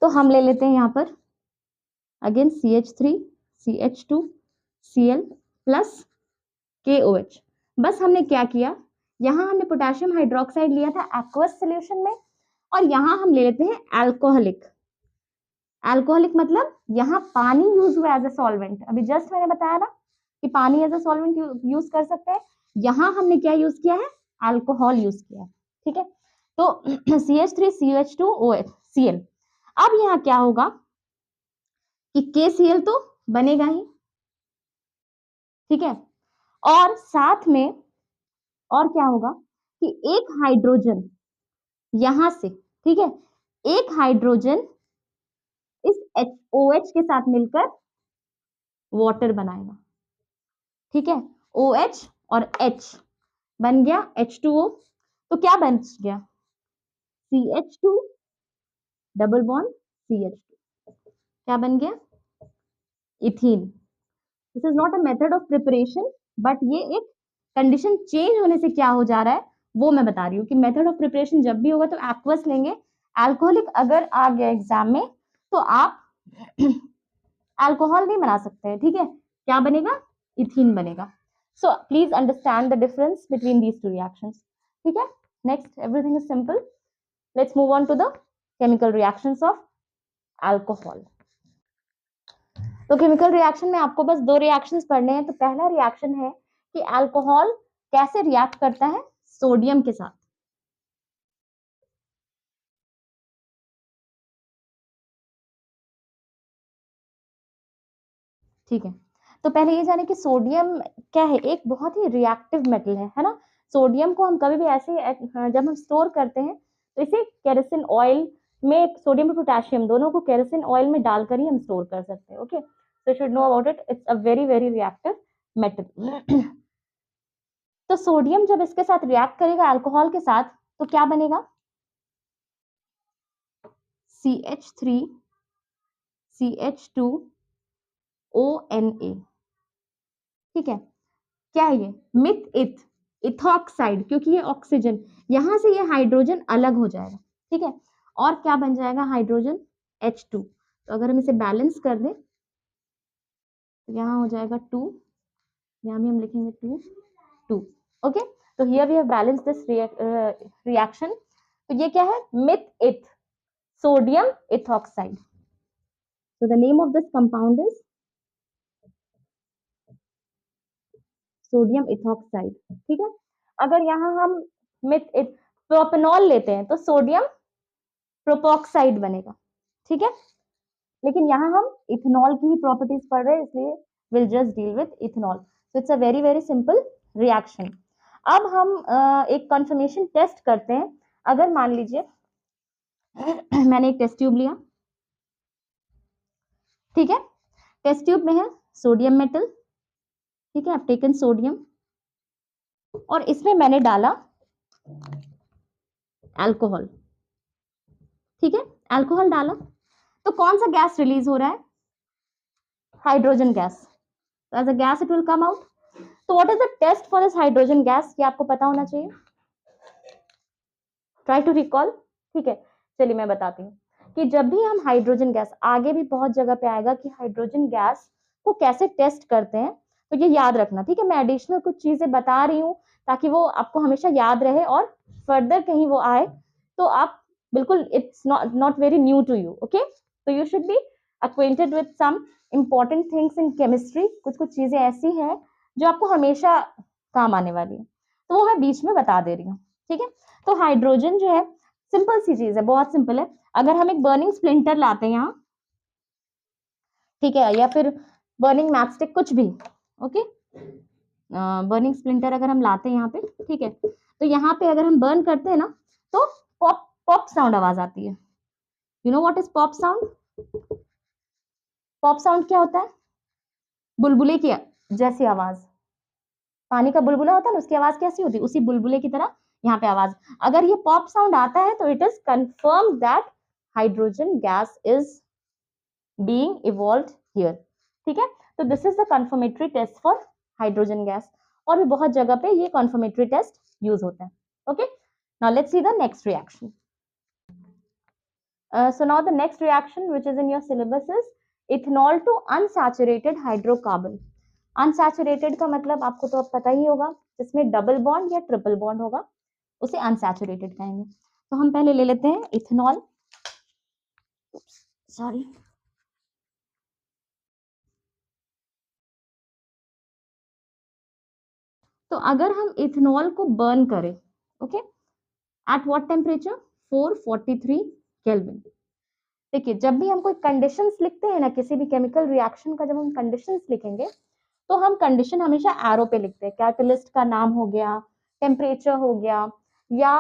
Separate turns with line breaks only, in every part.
तो हम ले लेते हैं यहाँ पर again CH3 CH2 Cl plus KOH। बस हमने क्या किया, यहाँ हमने पोटेशियम हाइड्रोक्साइड लिया था एक्वस सोल्यूशन में, और यहाँ हम ले लेते हैं अल्कोहलिक। अल्कोहलिक मतलब यहाँ पानी यूज हुआ एज ए सॉल्वेंट। अभी जस्ट मैंने बताया ना कि पानी एज ए सॉल्वेंट यूज कर सकते हैं, यहाँ हमने क्या यूज किया है, अल्कोहल यूज किया है। ठीक है, तो CH3 CH2 OH Cl। अब यहाँ क्या होगा कि KCl तो बनेगा ही, ठीक है, और साथ में और क्या होगा कि एक हाइड्रोजन यहां से, ठीक है, एक हाइड्रोजन इस OH के साथ मिलकर वाटर बनाएगा। ठीक है, OH और H बन गया H2O। तो क्या बन गया, CH2 डबल बॉन्ड CH2, क्या बन गया, ethene. This is not a method of preparation, but ये एक कंडीशन चेंज होने से क्या हो जा रहा है वो मैं बता रही हूँ कि मेथड ऑफ प्रिपरेशन जब भी होगा तो एक्वस लेंगे। अल्कोहलिक अगर आ गया एग्जाम में तो आप अल्कोहल नहीं बना सकते हैं। ठीक है, क्या बनेगा, इथीन बनेगा। So please understand the difference between these two reactions. ठीक है, next, everything is simple. Let's move on to the chemical reactions of alcohol. तो केमिकल रिएक्शन में आपको बस दो रिएक्शंस पढ़ने हैं। तो पहला रिएक्शन है कि अल्कोहल कैसे रिएक्ट करता है सोडियम के साथ। ठीक है, तो पहले ये जाने कि सोडियम क्या है, एक बहुत ही रिएक्टिव मेटल है ना। सोडियम को हम कभी भी ऐसे जब हम स्टोर करते हैं तो इसे केरोसिन ऑयल में, सोडियम और पोटेशियम दोनों को केरोसिन ऑयल में डालकर ही हम स्टोर कर सकते हैं। Okay, so you should know about it. It's a very very reactive metal. तो सोडियम जब इसके साथ रिएक्ट करेगा अल्कोहल के साथ तो क्या बनेगा, CH3 CH2 ONA। ठीक है, क्या है ये, मिथ इथ इथॉक्साइड, क्योंकि ये ऑक्सीजन, यहां से ये हाइड्रोजन अलग हो जाएगा। ठीक है, और क्या बन जाएगा, हाइड्रोजन H2। तो अगर हम इसे बैलेंस कर दें तो यहाँ हो जाएगा 2, यहाँ भी हम लिखेंगे 2 2। ओके, तो here we have balance this reaction. तो ये क्या है, मिथ इथ sodium ethoxide. So the name of this compound is sodium ethoxide. ठीक है, अगर यहाँ हम मिथ इथ प्रोपेनॉल लेते हैं तो सोडियम प्रोपोक्साइड बनेगा। ठीक है, लेकिन यहाँ हम इथेनॉल की ही प्रॉपर्टीज पढ़ रहे हैं, इसलिए will just deal with ethanol. So it's a very very simple reaction. अब हम एक कंफर्मेशन टेस्ट करते हैं। अगर मान लीजिए मैंने एक टेस्ट ट्यूब लिया, ठीक है, टेस्ट ट्यूब में है सोडियम मेटल। ठीक है, अब टेकन सोडियम और इसमें मैंने डाला अल्कोहल। ठीक है, अल्कोहल डाला तो कौन सा गैस रिलीज हो रहा है, hydrogen gas. As a gas it will come out. तो what is the test for this hydrogen gas, ये आपको पता होना चाहिए। Try to recall. ठीक है, चलिए मैं बताती हूँ कि जब भी हम हाइड्रोजन गैस, आगे भी बहुत जगह पे आएगा कि हाइड्रोजन गैस को कैसे टेस्ट करते हैं, तो ये याद रखना। ठीक है, मैं एडिशनल कुछ चीजें बता रही हूँ ताकि वो आपको हमेशा याद रहे और फर्दर कहीं वो आए तो आप बिल्कुल, it's not very new to you. Okay, तो you should be acquainted with some important things in chemistry। कुछ कुछ चीजें ऐसी हैं जो आपको हमेशा काम आने वाली है, तो वो मैं बीच में बता दे रही हूँ। ठीक है, तो हाइड्रोजन जो है सिंपल सी चीज है, बहुत सिंपल है। अगर हम एक बर्निंग स्प्लिंटर लाते हैं यहाँ, ठीक है, या फिर बर्निंग मैचस्टिक, कुछ भी, ओके, बर्निंग स्प्लिंटर अगर हम लाते हैं यहाँ पे, ठीक है, तो यहाँ पे अगर हम बर्न करते हैं ना तो पॉप पॉप साउंड आवाज आती है। You know what is pop sound, pop sound क्या होता है, बुलबुले की जैसी आवाज, पानी का बुलबुला होता है ना, उसकी आवाज कैसी होती है, उसी बुलबुले की तरह यहाँ पे आवाज। अगर ये पॉप साउंड आता है तो it is confirm that hydrogen gas is being evolved here. ठीक है, तो this is the confirmatory test for hydrogen gas, और भी बहुत जगह पे ये कंफर्मेटरी टेस्ट यूज होता है। Okay, now let's see the next reaction. So now the next reaction which is in your syllabus is ethanol to unsaturated hydrocarbon. Unsaturated का मतलब आपको तो अब पता ही होगा, जिसमें डबल बॉन्ड या ट्रिपल बॉन्ड होगा उसे अनसैचुरेटेड कहेंगे। तो हम पहले ले लेते हैं इथेनॉल, सॉरी, तो अगर हम इथेनॉल को बर्न करें, okay, at what temperature, 443 kelvin. देखिए जब भी हम कोई कंडीशंस लिखते हैं ना, किसी भी केमिकल रिएक्शन का जब हम कंडीशंस लिखेंगे तो हम कंडीशन हमेशा एरो पे लिखते हैं। कैटलिस्ट का नाम हो गया, टेम्परेचर हो गया, या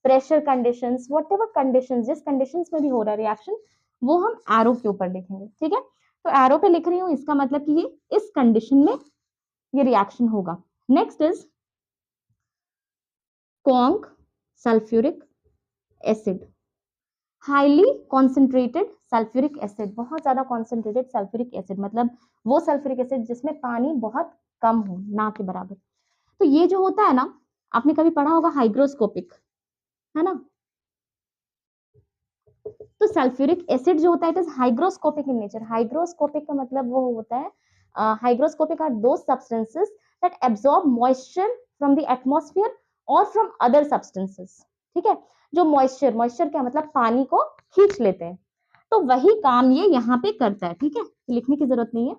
प्रेशर कंडीशंस, व्हाटएवर कंडीशंस, जिस कंडीशंस में भी हो रहा है रिएक्शन वो हम एरो के ऊपर लिखेंगे, ठीक है। तो एरो पे लिख रही हूँ, इसका मतलब कि ये इस कंडीशन में ये रिएक्शन होगा। Next is conc sulphuric acid, highly concentrated sulphuric acid, बहुत ज्यादा कॉन्सेंट्रेटेड सल्फ्यूरिक एसिड, मतलब वो सल्फ्यूरिक एसिड जिसमें पानी बहुत कम हो, ना के बराबर। तो ये जो होता है ना, आपने कभी पढ़ा होगा हाइग्रोस्कोपिक, है ना। तो सल्फ्यूरिक एसिड जो होता है it is hygroscopic in nature. Hygroscopic का मतलब वो होता है, हाइग्रोस्कोपिक आर दो substances that absorb moisture from the atmosphere और फ्रॉम अदर सब्सटेंसेस, ठीक है। जो मॉइस्चर, मॉइस्चर क्या मतलब पानी को खींच लेते हैं, तो वही काम ये यहाँ पे करता है, ठीक है, लिखने की जरूरत नहीं है।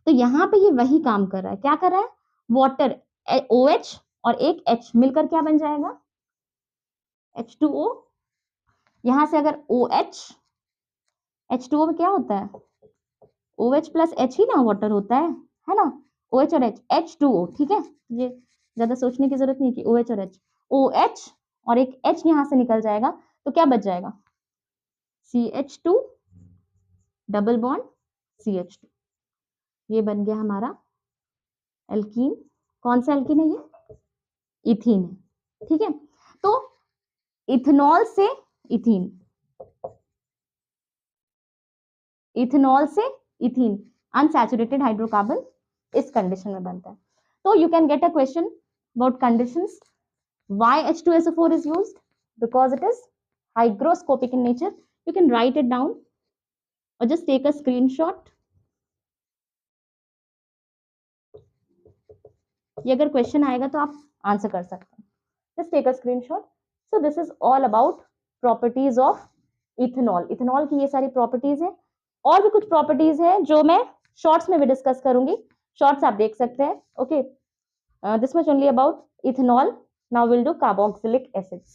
तो यहाँ पे ये वही काम कर रहा है, क्या कर रहा है, वाटर OH और एक H मिलकर क्या बन जाएगा, H2O। यहां से अगर OH, H2O में क्या होता है, OH प्लस H ही ना वाटर होता है ना, OH और H, H2O, ठीक है। ये ज्यादा सोचने की जरूरत नहीं कि OH और H, OH और एक H यहां से निकल जाएगा, तो क्या बच जाएगा, CH2 डबल बॉन्ड CH2, ये बन गया हमारा एल्कीन। कौन सा एल्कीन है ये, इथीन है, ठीक है। तो इथेनॉल से इथीन, इथेनॉल से इथीन, अनसैचुरेटेड हाइड्रोकार्बन इस कंडीशन में बनता है। तो you can get a question about conditions, why H2SO4 is used, because it is hygroscopic in nature. You can write it down or just take a screenshot. ये अगर question आएगा तो आप आंसर कर सकते हैं, just take a screenshot. So this is all about properties of ethanol. Ethanol की ये सारी प्रॉपर्टीज है, और भी कुछ प्रॉपर्टीज है जो मैं शॉर्ट्स में भी डिस्कस करूंगी, शॉर्ट्स आप देख सकते हैं, okay. This much only about ethanol. Now we'll do carboxylic acids.